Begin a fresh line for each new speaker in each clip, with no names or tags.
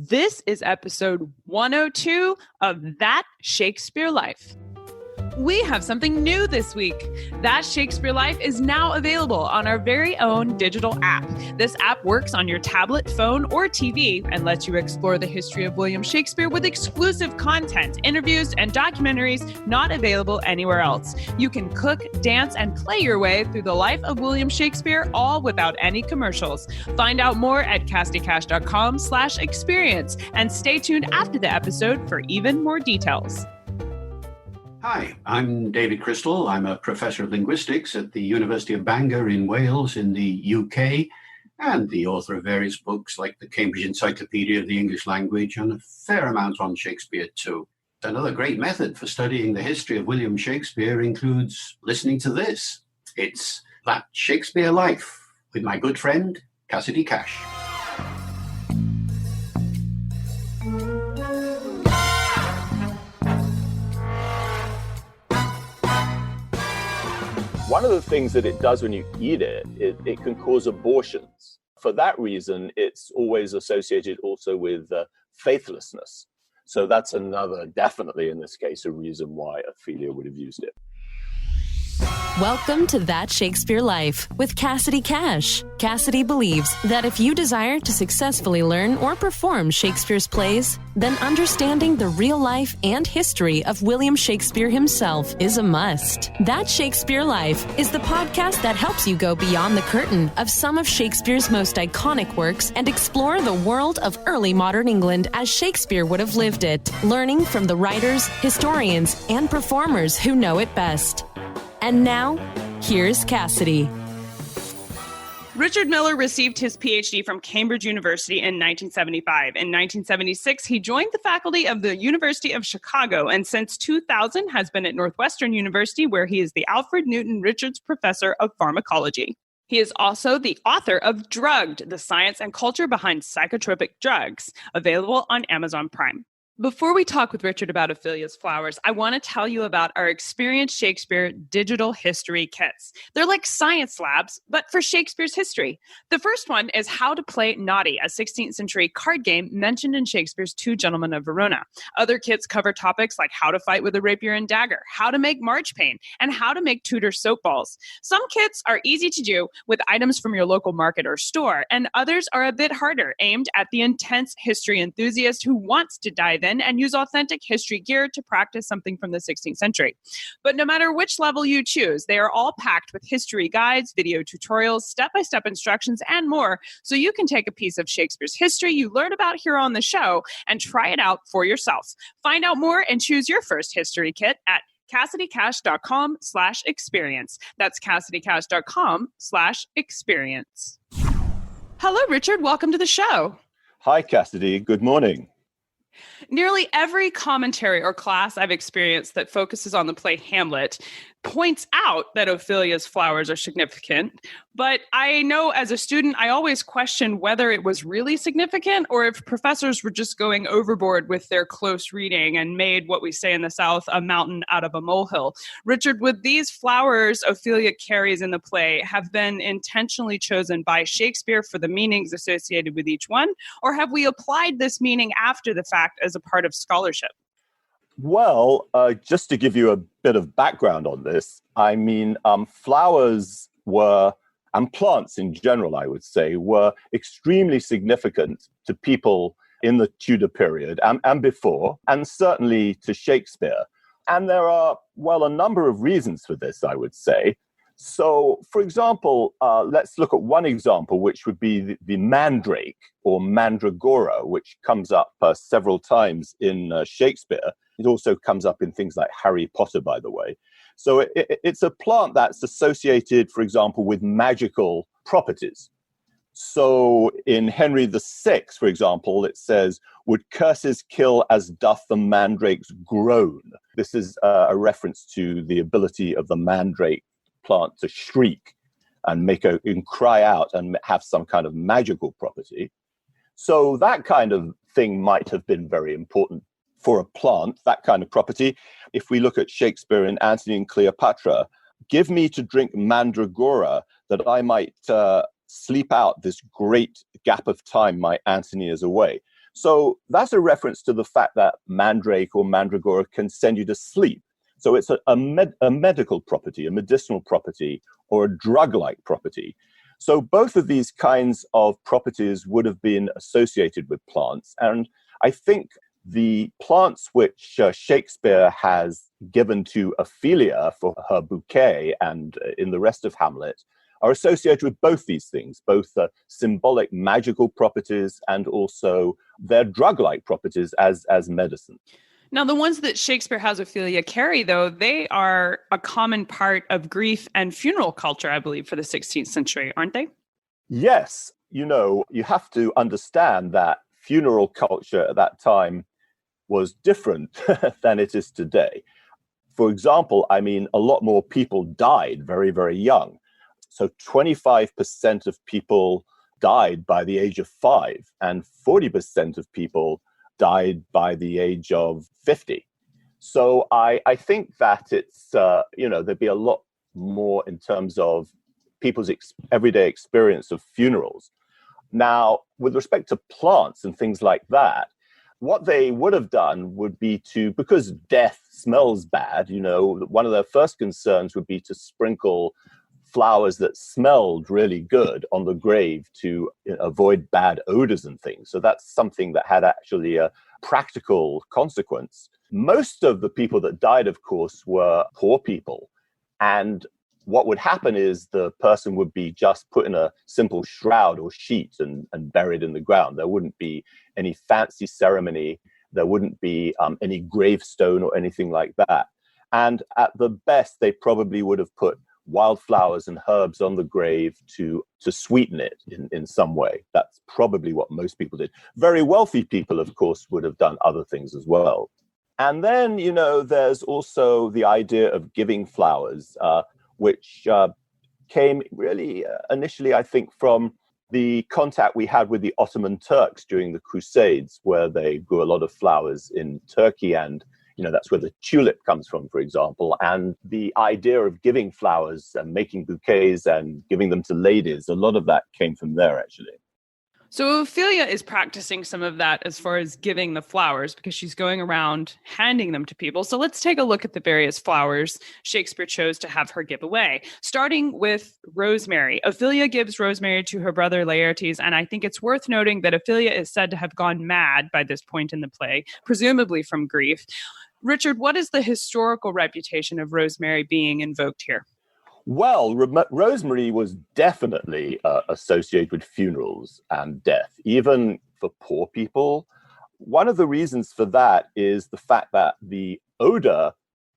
This is episode 102 of That Shakespeare Life. We have something new this week. That Shakespeare Life is now available on our very own digital app. This app works on your tablet, phone, or TV and lets you explore the history of William Shakespeare with exclusive content, interviews, and documentaries not available anywhere else. You can cook, dance, and play your way through the life of William Shakespeare, all without any commercials. Find out more at cassidycash.com/experience and stay tuned after the episode for even more details.
Hi, I'm David Crystal. I'm a professor of linguistics at the University of Bangor in Wales in the UK, and the author of various books like the Cambridge Encyclopedia of the English Language and a fair amount on Shakespeare too. Another great method for studying the history of William Shakespeare includes listening to this. It's That Shakespeare Life with my good friend, Cassidy Cash.
One of the things that it does when you eat it, it can cause abortions. For that reason, it's always associated also with faithlessness. So that's another, definitely in this case, a reason why Ophelia would have used it.
Welcome to That Shakespeare Life with Cassidy Cash. Cassidy believes that if you desire to successfully learn or perform Shakespeare's plays, then understanding the real life and history of William Shakespeare himself is a must. That Shakespeare Life is the podcast that helps you go beyond the curtain of some of Shakespeare's most iconic works and explore the world of early modern England as Shakespeare would have lived it, learning from the writers, historians, and performers who know it best. And now, here's Cassidy.
Richard Miller received his PhD from Cambridge University in 1975. In 1976, he joined the faculty of the University of Chicago, and since 2000 has been at Northwestern University, where he is the Alfred Newton Richards Professor of Pharmacology. He is also the author of Drugged, the Science and Culture Behind Psychotropic Drugs, available on Amazon Prime. Before we talk with Richard about Ophelia's Flowers, I want to tell you about our Experience Shakespeare digital history kits. They're like science labs, but for Shakespeare's history. The first one is How to Play Naughty, a 16th century card game mentioned in Shakespeare's Two Gentlemen of Verona. Other kits cover topics like how to fight with a rapier and dagger, how to make marchpane, and how to make Tudor soap balls. Some kits are easy to do with items from your local market or store, and others are a bit harder, aimed at the intense history enthusiast who wants to dive in and use authentic history gear to practice something from the 16th century. But no matter which level you choose, they are all packed with history guides, video tutorials, step-by-step instructions, and more, so you can take a piece of Shakespeare's history you learn about here on the show and try it out for yourself. Find out more and choose your first history kit at cassidycash.com/experience. That's cassidycash.com/experience. Hello, Richard. Welcome to the show.
Hi, Cassidy. Good morning.
Nearly every commentary or class I've experienced that focuses on the play Hamlet points out that Ophelia's Flowers are significant. But I know as a student, I always question whether it was really significant or if professors were just going overboard with their close reading and made what we say in the South a mountain out of a molehill. Richard, would these flowers Ophelia carries in the play have been intentionally chosen by Shakespeare for the meanings associated with each one? Or have we applied this meaning after the fact as a part of scholarship?
Well, just to give you a bit of background on this, I mean, flowers were, and plants in general, I would say, were extremely significant to people in the Tudor period and before, and certainly to Shakespeare. And there are, well, a number of reasons for this, I would say. So, for example, let's look at one example, which would be the mandrake or mandragora, which comes up several times in Shakespeare. It also comes up in things like Harry Potter, by the way. So it's a plant that's associated, for example, with magical properties. So in Henry VI, for example, it says, "Would curses kill as doth the mandrake's groan?" This is a reference to the ability of the mandrake plant to shriek and and cry out and have some kind of magical property. So that kind of thing might have been very important for a plant, that kind of property. If we look at Shakespeare in Antony and Cleopatra, give me to drink mandragora that I might sleep out this great gap of time my Antony is away. So that's a reference to the fact that mandrake or mandragora can send you to sleep. So it's a medical property, a medicinal property, or a drug-like property. So both of these kinds of properties would have been associated with plants. And I think the plants which Shakespeare has given to Ophelia for her bouquet and in the rest of Hamlet are associated with both these things, both symbolic magical properties and also their drug-like properties as medicine.
Now, the ones that Shakespeare has Ophelia carry, though, they are a common part of grief and funeral culture, I believe, for the 16th century, aren't they?
Yes. You have to understand that funeral culture at that time was different than it is today. For example, a lot more people died very, very young. So 25% of people died by the age of 5, and 40% of people died by the age of 50. So I think that it's, there'd be a lot more in terms of people's everyday experience of funerals. Now, with respect to plants and things like that, what they would have done would be because death smells bad, one of their first concerns would be to sprinkle flowers that smelled really good on the grave to avoid bad odors and things. So that's something that had actually a practical consequence. Most of the people that died, of course, were poor people. And what would happen is the person would be just put in a simple shroud or sheet and buried in the ground. There wouldn't be any fancy ceremony. There wouldn't be any gravestone or anything like that. And at the best, they probably would have put wildflowers and herbs on the grave to sweeten it in some way. That's probably what most people did. Very wealthy people, of course, would have done other things as well. And then, there's also the idea of giving flowers, which came really initially, I think, from the contact we had with the Ottoman Turks during the Crusades, where they grew a lot of flowers in Turkey, and that's where the tulip comes from, for example. And the idea of giving flowers and making bouquets and giving them to ladies, a lot of that came from there, actually.
So Ophelia is practicing some of that as far as giving the flowers, because she's going around handing them to people. So let's take a look at the various flowers Shakespeare chose to have her give away, starting with rosemary. Ophelia gives rosemary to her brother Laertes, and I think it's worth noting that Ophelia is said to have gone mad by this point in the play, presumably from grief. Richard, what is the historical reputation of rosemary being invoked here?
Well, rosemary was definitely associated with funerals and death, even for poor people. One of the reasons for that is the fact that the odor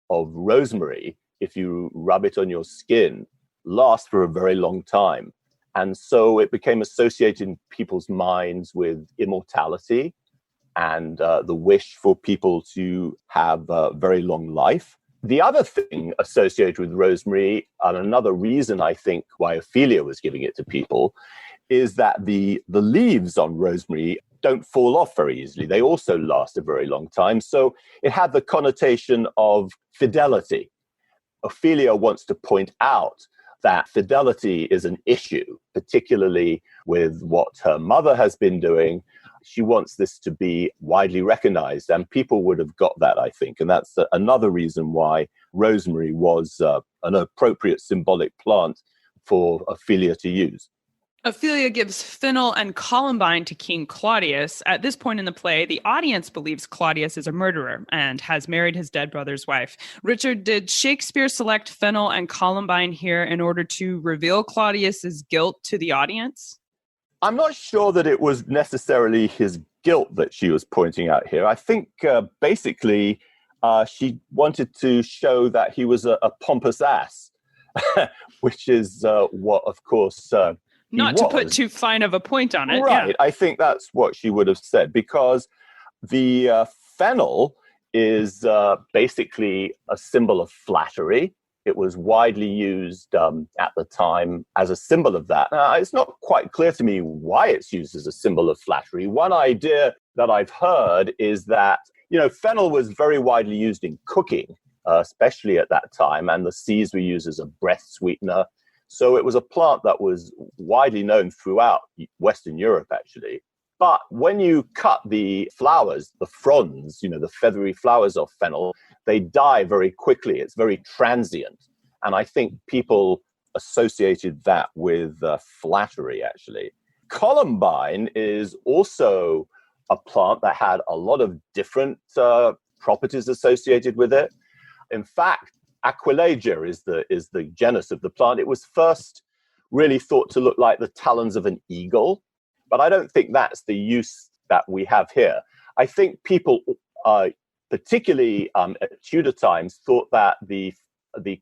of rosemary, if you rub it on your skin, lasts for a very long time. And so it became associated in people's minds with immortality and the wish for people to have a very long life. The other thing associated with rosemary, and another reason I think why Ophelia was giving it to people, is that the leaves on rosemary don't fall off very easily. They also last a very long time. So it had the connotation of fidelity. Ophelia wants to point out that fidelity is an issue, particularly with what her mother has been doing. She wants this to be widely recognized, and people would have got that, I think. And that's another reason why rosemary was an appropriate symbolic plant for Ophelia to use.
Ophelia gives fennel and columbine to King Claudius. At this point in the play, the audience believes Claudius is a murderer and has married his dead brother's wife. Richard, did Shakespeare select fennel and columbine here in order to reveal Claudius's guilt to the audience?
I'm not sure that it was necessarily his guilt that she was pointing out here. I think basically she wanted to show that he was a pompous ass, which is what, of course,
not to put too fine of a point on it.
Right.
Yeah.
I think that's what she would have said, because the fennel is basically a symbol of flattery. It was widely used at the time as a symbol of that. Now, it's not quite clear to me why it's used as a symbol of flattery. One idea that I've heard is that, fennel was very widely used in cooking, especially at that time, and the seeds were used as a breath sweetener. So it was a plant that was widely known throughout Western Europe, actually. But when you cut the flowers, the fronds, the feathery flowers of fennel, they die very quickly. It's very transient. And I think people associated that with flattery, actually. Columbine is also a plant that had a lot of different properties associated with it. In fact, Aquilegia is the genus of the plant. It was first really thought to look like the talons of an eagle, but I don't think that's the use that we have here. I think people, particularly at Tudor times, thought that the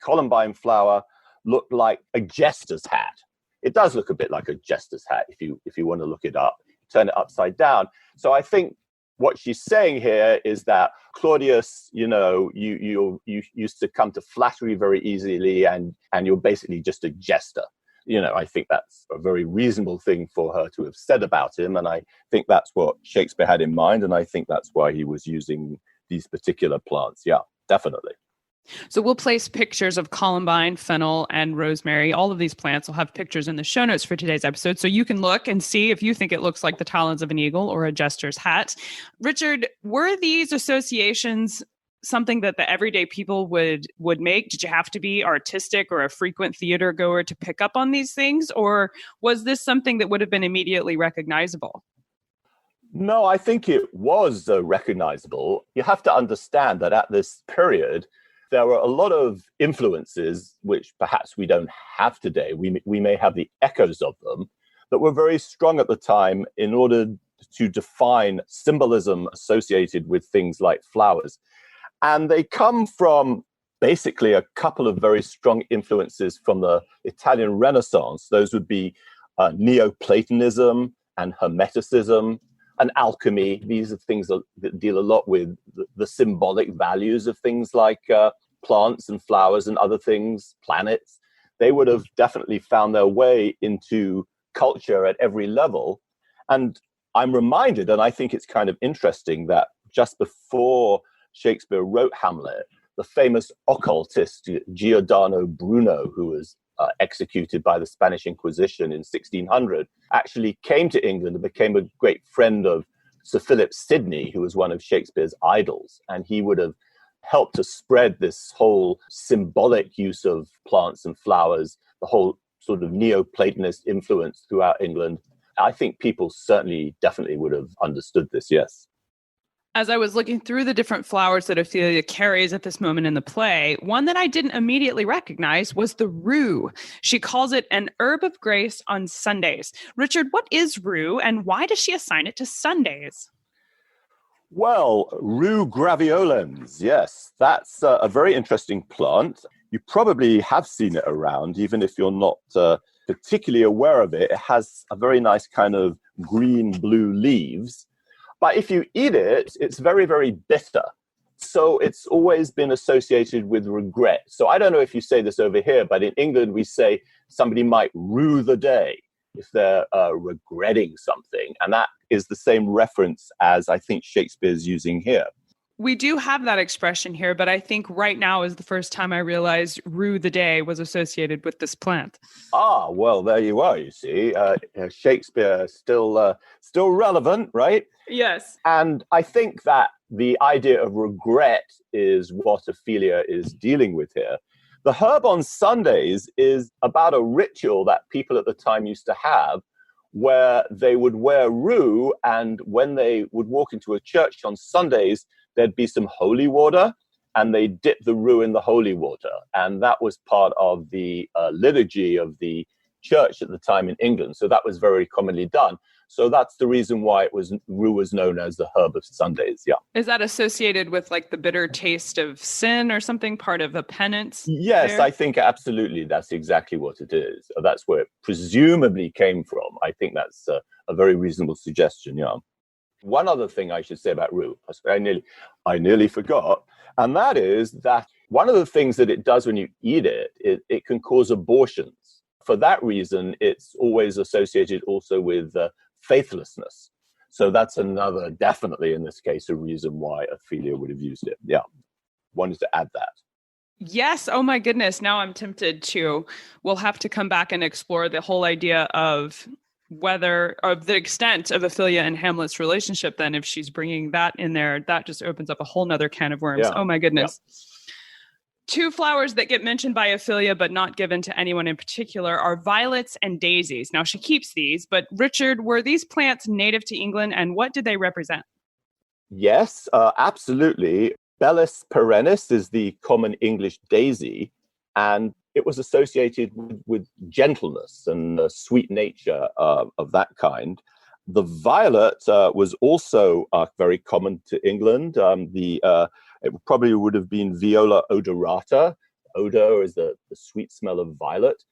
columbine flower looked like a jester's hat. It does look a bit like a jester's hat if you want to look it up, turn it upside down. So I think what she's saying here is that Claudius, you used to come to flattery very easily, and you're basically just a jester. I think that's a very reasonable thing for her to have said about him, and I think that's what Shakespeare had in mind, and I think that's why he was using these particular plants. Yeah, definitely.
So we'll place pictures of columbine, fennel, and rosemary. All of these plants will have pictures in the show notes for today's episode, so you can look and see if you think it looks like the talons of an eagle or a jester's hat. Richard, were these associations something that the everyday people would make? Did you have to be artistic or a frequent theater goer to pick up on these things? Or was this something that would have been immediately recognizable?
No, I think it was recognizable. You have to understand that at this period, there were a lot of influences which perhaps we don't have today. We may have the echoes of them that were very strong at the time in order to define symbolism associated with things like flowers. And they come from basically a couple of very strong influences from the Italian Renaissance. Those would be Neoplatonism and Hermeticism and alchemy. These are things that deal a lot with the symbolic values of things like plants and flowers and other things, planets. They would have definitely found their way into culture at every level. And I'm reminded, and I think it's kind of interesting, that just before Shakespeare wrote Hamlet, the famous occultist Giordano Bruno, who was executed by the Spanish Inquisition in 1600, actually came to England and became a great friend of Sir Philip Sidney, who was one of Shakespeare's idols. And he would have helped to spread this whole symbolic use of plants and flowers, the whole sort of Neoplatonist influence throughout England. I think people certainly, definitely would have understood this, yes.
As I was looking through the different flowers that Ophelia carries at this moment in the play, one that I didn't immediately recognize was the rue. She calls it an herb of grace on Sundays. Richard, what is rue, and why does she assign it to Sundays?
Well, rue graveolens, yes, that's a very interesting plant. You probably have seen it around, even if you're not particularly aware of it. It has a very nice kind of green-blue leaves. But if you eat it, it's very, very bitter. So it's always been associated with regret. So I don't know if you say this over here, but in England, we say somebody might rue the day if they're regretting something. And that is the same reference as I think Shakespeare's using here.
We do have that expression here, but I think right now is the first time I realized rue the day was associated with this plant.
Ah, well, there you are, you see. Shakespeare still relevant, right?
Yes.
And I think that the idea of regret is what Ophelia is dealing with here. The herb on Sundays is about a ritual that people at the time used to have where they would wear rue, and when they would walk into a church on Sundays, there'd be some holy water, and they dip the rue in the holy water. And that was part of the liturgy of the church at the time in England. So that was very commonly done. So that's the reason why rue was known as the herb of Sundays. Yeah.
Is that associated with like the bitter taste of sin or something, part of a penance?
Yes,
there?
I think absolutely that's exactly what it is. That's where it presumably came from. I think that's a very reasonable suggestion. Yeah. One other thing I should say about rue, I nearly forgot, and that is that one of the things that it does when you eat it, it can cause abortions. For that reason, it's always associated also with faithlessness. So that's another, definitely in this case, a reason why Ophelia would have used it. Yeah, wanted to add that.
Yes. Oh my goodness. Now I'm tempted to. We'll have to come back and explore the whole idea of whether, of the extent of Ophelia and Hamlet's relationship, then if she's bringing that in there, that just opens up a whole nother can of worms.
Yeah.
Oh my goodness.
Yeah.
Two flowers that get mentioned by Ophelia but not given to anyone in particular are violets and daisies. Now, she keeps these, but Richard, were these plants native to England, and what did they represent?
Yes, absolutely. Bellis perennis is the common English daisy, and it was associated with gentleness and sweet nature of that kind. The violet was also very common to England. It probably would have been Viola odorata. Odor is the sweet smell of violet.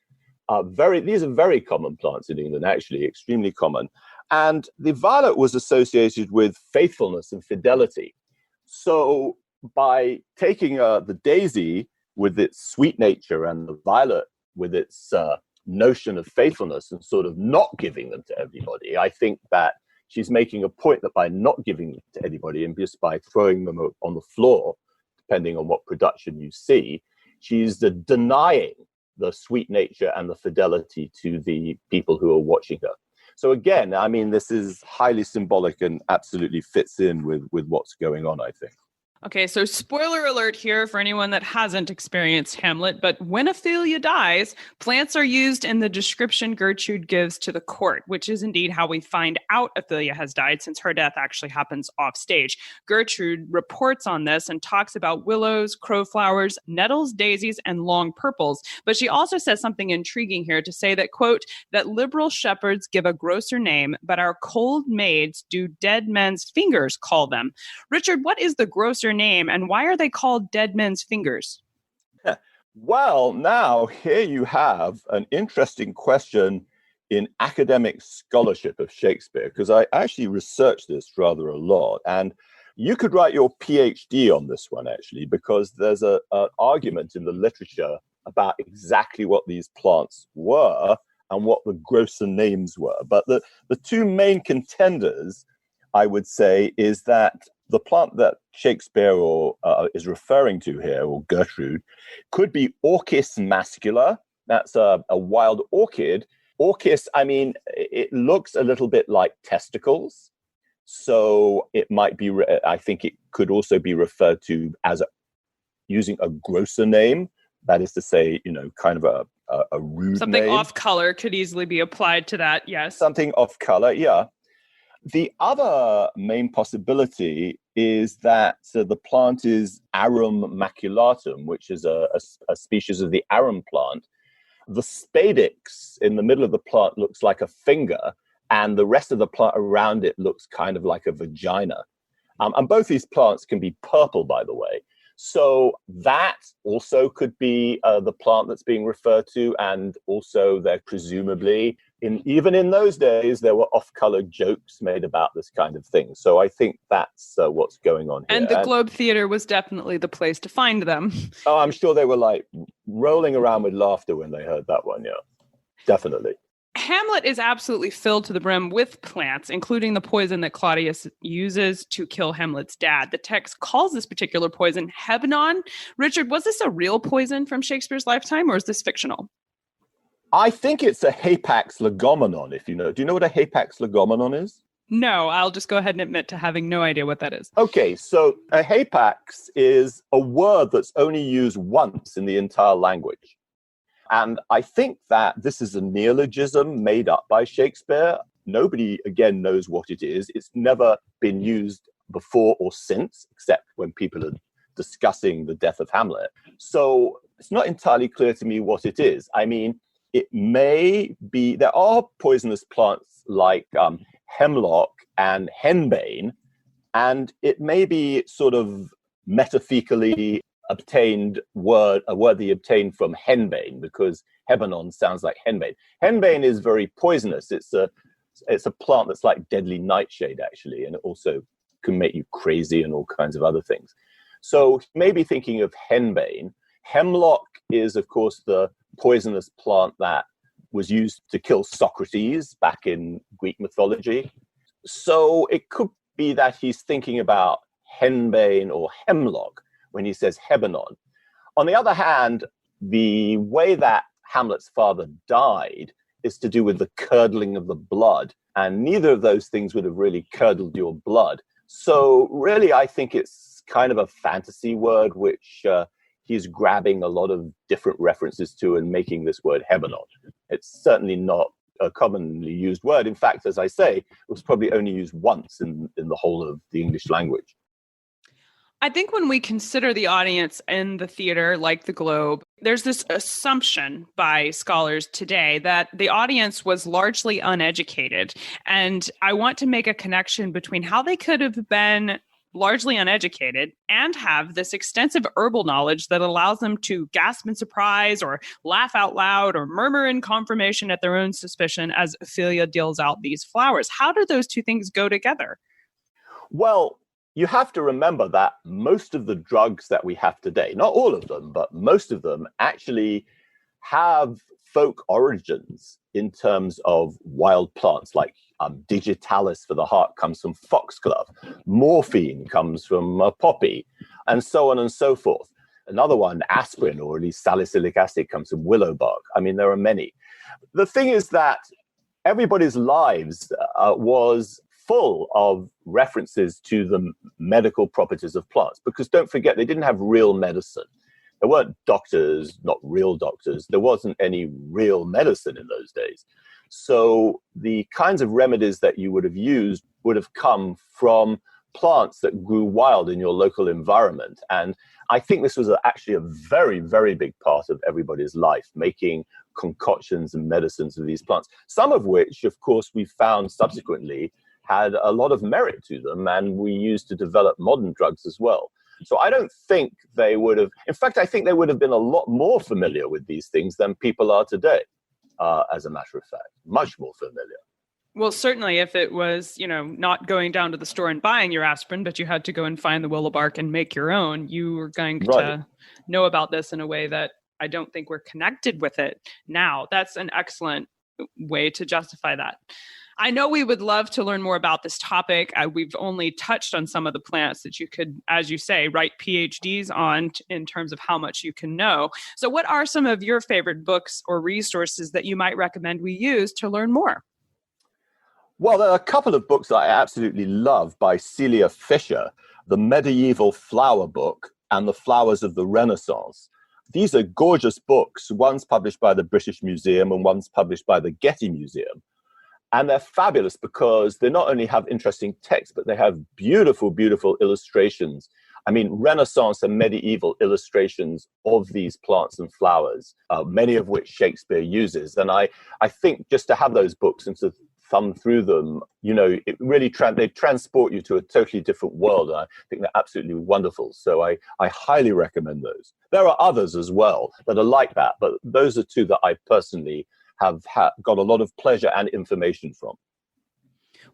These are very common plants in England, actually, extremely common. And the violet was associated with faithfulness and fidelity. So by taking the daisy with its sweet nature and the violet with its notion of faithfulness and sort of not giving them to everybody, I think that she's making a point that by not giving them to anybody and just by throwing them on the floor, depending on what production you see, she's denying the sweet nature and the fidelity to the people who are watching her. So again, I mean, this is highly symbolic and absolutely fits in with what's going on, I think.
Okay, so spoiler alert here for anyone that hasn't experienced Hamlet, but when Ophelia dies, plants are used in the description Gertrude gives to the court, which is indeed how we find out Ophelia has died, since her death actually happens off stage. Gertrude reports on this and talks about willows, crowflowers, nettles, daisies, and long purples. But she also says something intriguing here to say that, quote, that liberal shepherds give a grosser name, but our cold maids do dead men's fingers call them. Richard, what is the grosser name, and why are they called dead men's fingers?
Well, now here you have an interesting question in academic scholarship of Shakespeare, because I actually researched this rather a lot, and you could write your PhD on this one, actually, because there's an argument in the literature about exactly what these plants were and what the grosser names were. But the two main contenders, I would say, is that the plant that Shakespeare is referring to here, or Gertrude, could be Orchis mascula. That's a wild orchid. Orchis, I mean, it looks a little bit like testicles. So it might be, I think it could also be referred to as using a grosser name. That is to say, kind of a rude
something
name.
Off color could easily be applied to that, yes.
Something off color, yeah. The other main possibility is that the plant is Arum maculatum, which is a species of the arum plant. The spadix in the middle of the plant looks like a finger, and the rest of the plant around it looks kind of like a vagina. And both these plants can be purple, by the way. So that also could be the plant that's being referred to, and also there presumably, even in those days, there were off-color jokes made about this kind of thing. So I think that's what's going on here.
And the Globe Theatre was definitely the place to find them.
Oh, I'm sure they were like rolling around with laughter when they heard that one, yeah, definitely.
Hamlet is absolutely filled to the brim with plants, including the poison that Claudius uses to kill Hamlet's dad. The text calls this particular poison Hebenon. Richard, was this a real poison from Shakespeare's lifetime, or is this fictional?
I think it's a Hapax legomenon, if you know. Do you know what a Hapax legomenon is?
No, I'll just go ahead and admit to having no idea what that is.
Okay, so a Hapax is a word that's only used once in the entire language. And I think that this is a neologism made up by Shakespeare. Nobody, again, knows what it is. It's never been used before or since, except when people are discussing the death of Hamlet. So it's not entirely clear to me what it is. I mean, it may be, there are poisonous plants like hemlock and henbane, and it may be sort of metaphysically obtained a word that he obtained from henbane, because Hebenon sounds like henbane. Henbane is very poisonous. It's a plant that's like deadly nightshade, actually, and it also can make you crazy and all kinds of other things. So maybe thinking of henbane. Hemlock is, of course, the poisonous plant that was used to kill Socrates back in Greek mythology. So it could be that he's thinking about henbane or hemlock when he says Hebenon. On the other hand, the way that Hamlet's father died is to do with the curdling of the blood. And neither of those things would have really curdled your blood. So really, I think it's kind of a fantasy word, which he's grabbing a lot of different references to and making this word Hebenot. It's certainly not a commonly used word. In fact, as I say, it was probably only used once in the whole of the English language.
I think when we consider the audience in the theater, like the Globe, there's this assumption by scholars today that the audience was largely uneducated. And I want to make a connection between how they could have been largely uneducated and have this extensive herbal knowledge that allows them to gasp in surprise or laugh out loud or murmur in confirmation at their own suspicion as Ophelia deals out these flowers. How do those two things go together?
Well, you have to remember that most of the drugs that we have today, not all of them, but most of them actually have folk origins in terms of wild plants, like digitalis for the heart comes from foxglove, morphine comes from poppy, and so on and so forth. Another one, aspirin, or at least salicylic acid, comes from willow bark. I mean, there are many. The thing is that everybody's lives was full of references to the medical properties of plants, because don't forget, they didn't have real medicine. There weren't doctors, not real doctors. There wasn't any real medicine in those days. So the kinds of remedies that you would have used would have come from plants that grew wild in your local environment. And I think this was actually a very, very big part of everybody's life, making concoctions and medicines of these plants, some of which, of course, we found subsequently had a lot of merit to them, and we used to develop modern drugs as well. So I don't think they would have, in fact, I think they would have been a lot more familiar with these things than people are today, as a matter of fact, much more familiar.
Well, certainly if it was, not going down to the store and buying your aspirin, but you had to go and find the willow bark and make your own, you were going to know about this in a way that I don't think we're connected with it now. That's an excellent way to justify that. I know we would love to learn more about this topic. We've only touched on some of the plants that you could, as you say, write PhDs on in terms of how much you can know. So what are some of your favorite books or resources that you might recommend we use to learn more?
Well, there are a couple of books that I absolutely love by Celia Fisher, The Medieval Flower Book and The Flowers of the Renaissance. These are gorgeous books. One's published by the British Museum and one's published by the Getty Museum. And they're fabulous because they not only have interesting text, but they have beautiful, beautiful illustrations. I mean, Renaissance and medieval illustrations of these plants and flowers, many of which Shakespeare uses. And I think just to have those books and to thumb through them, it really they transport you to a totally different world. And I think they're absolutely wonderful. So I highly recommend those. There are others as well that are like that, but those are two that I personally have got a lot of pleasure and information from.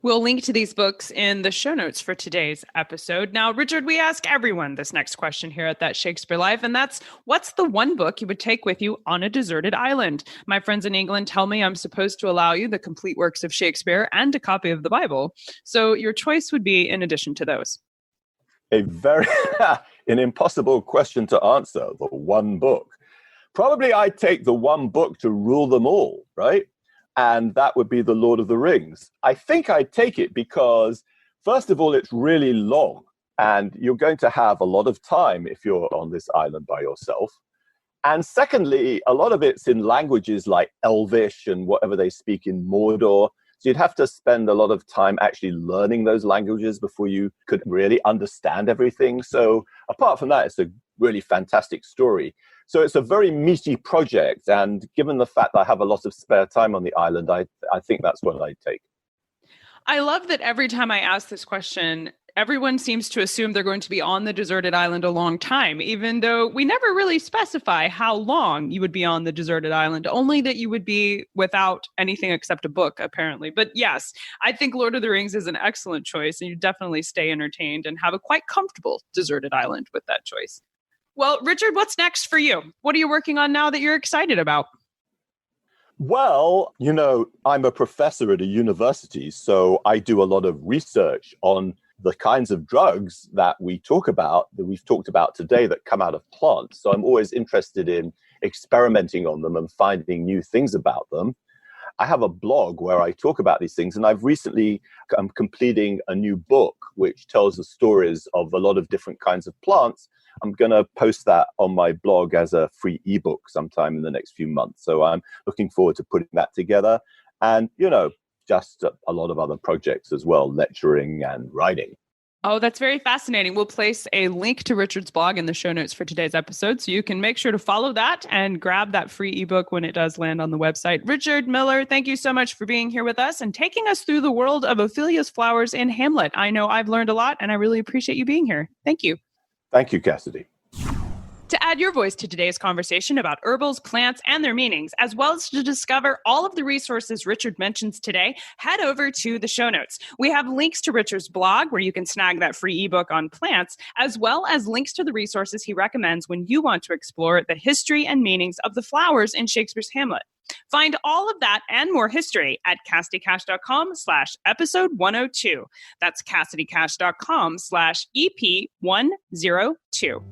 We'll link to these books in the show notes for today's episode. Now, Richard, we ask everyone this next question here at That Shakespeare Life, and that's, what's the one book you would take with you on a deserted island? My friends in England tell me I'm supposed to allow you the complete works of Shakespeare and a copy of the Bible. So your choice would be in addition to those.
A very an impossible question to answer, the one book. Probably I'd take the one book to rule them all, right? And that would be The Lord of the Rings. I think I'd take it because, first of all, it's really long, and you're going to have a lot of time if you're on this island by yourself. And secondly, a lot of it's in languages like Elvish and whatever they speak in Mordor. So you'd have to spend a lot of time actually learning those languages before you could really understand everything. So apart from that, it's a really fantastic story. So it's a very meaty project. And given the fact that I have a lot of spare time on the island, I think that's what I'd take.
I love that every time I ask this question, everyone seems to assume they're going to be on the deserted island a long time, even though we never really specify how long you would be on the deserted island, only that you would be without anything except a book, apparently. But yes, I think Lord of the Rings is an excellent choice, and you definitely stay entertained and have a quite comfortable deserted island with that choice. Well, Richard, what's next for you? What are you working on now that you're excited about?
Well, I'm a professor at a university, so I do a lot of research on the kinds of drugs that we've talked about today that come out of plants. So I'm always interested in experimenting on them and finding new things about them. I have a blog where I talk about these things. And I've recently, I'm completing a new book, which tells the stories of a lot of different kinds of plants. I'm going to post that on my blog as a free ebook sometime in the next few months. So I'm looking forward to putting that together. And, just a lot of other projects as well, lecturing and writing.
Oh, that's very fascinating. We'll place a link to Richard's blog in the show notes for today's episode, so you can make sure to follow that and grab that free ebook when it does land on the website. Richard Miller, thank you so much for being here with us and taking us through the world of Ophelia's flowers in Hamlet. I know I've learned a lot, and I really appreciate you being here. Thank you.
Thank you, Cassidy.
To add your voice to today's conversation about herbals, plants, and their meanings, as well as to discover all of the resources Richard mentions today, head over to the show notes. We have links to Richard's blog, where you can snag that free ebook on plants, as well as links to the resources he recommends when you want to explore the history and meanings of the flowers in Shakespeare's Hamlet. Find all of that and more history at CassidyCash.com/episode 102. That's CassidyCash.com/EP102.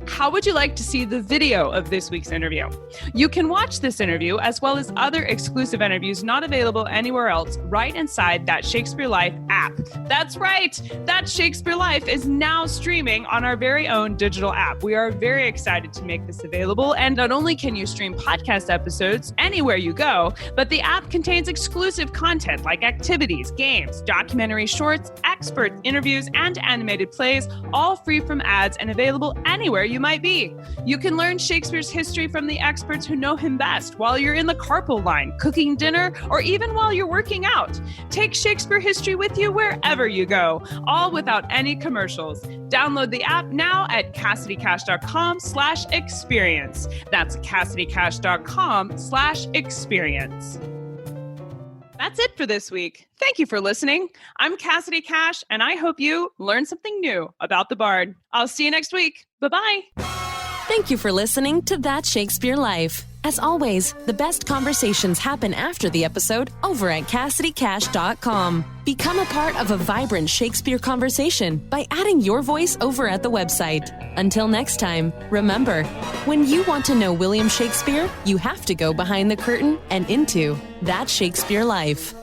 How would you like to see the video of this week's interview? You can watch this interview as well as other exclusive interviews not available anywhere else right inside That Shakespeare Life app. That's right. That Shakespeare Life is now streaming on our very own digital app. We are very excited to make this available. And not only can you stream podcast episodes anywhere you go, but the app contains exclusive content like activities, games, documentary shorts, expert interviews, and animated plays, all free from ads and available anywhere you might be. You can learn Shakespeare's history from the experts who know him best while you're in the carpool line, cooking dinner, or even while you're working out. Take Shakespeare history with you wherever you go, all without any commercials. Download the app now at CassidyCash.com/experience. That's CassidyCash.com/experience. That's it for this week. Thank you for listening. I'm Cassidy Cash, and I hope you learned something new about the Bard. I'll see you next week. Bye-bye.
Thank you for listening to That Shakespeare Life. As always, the best conversations happen after the episode over at CassidyCash.com. Become a part of a vibrant Shakespeare conversation by adding your voice over at the website. Until next time, remember, when you want to know William Shakespeare, you have to go behind the curtain and into That Shakespeare Life.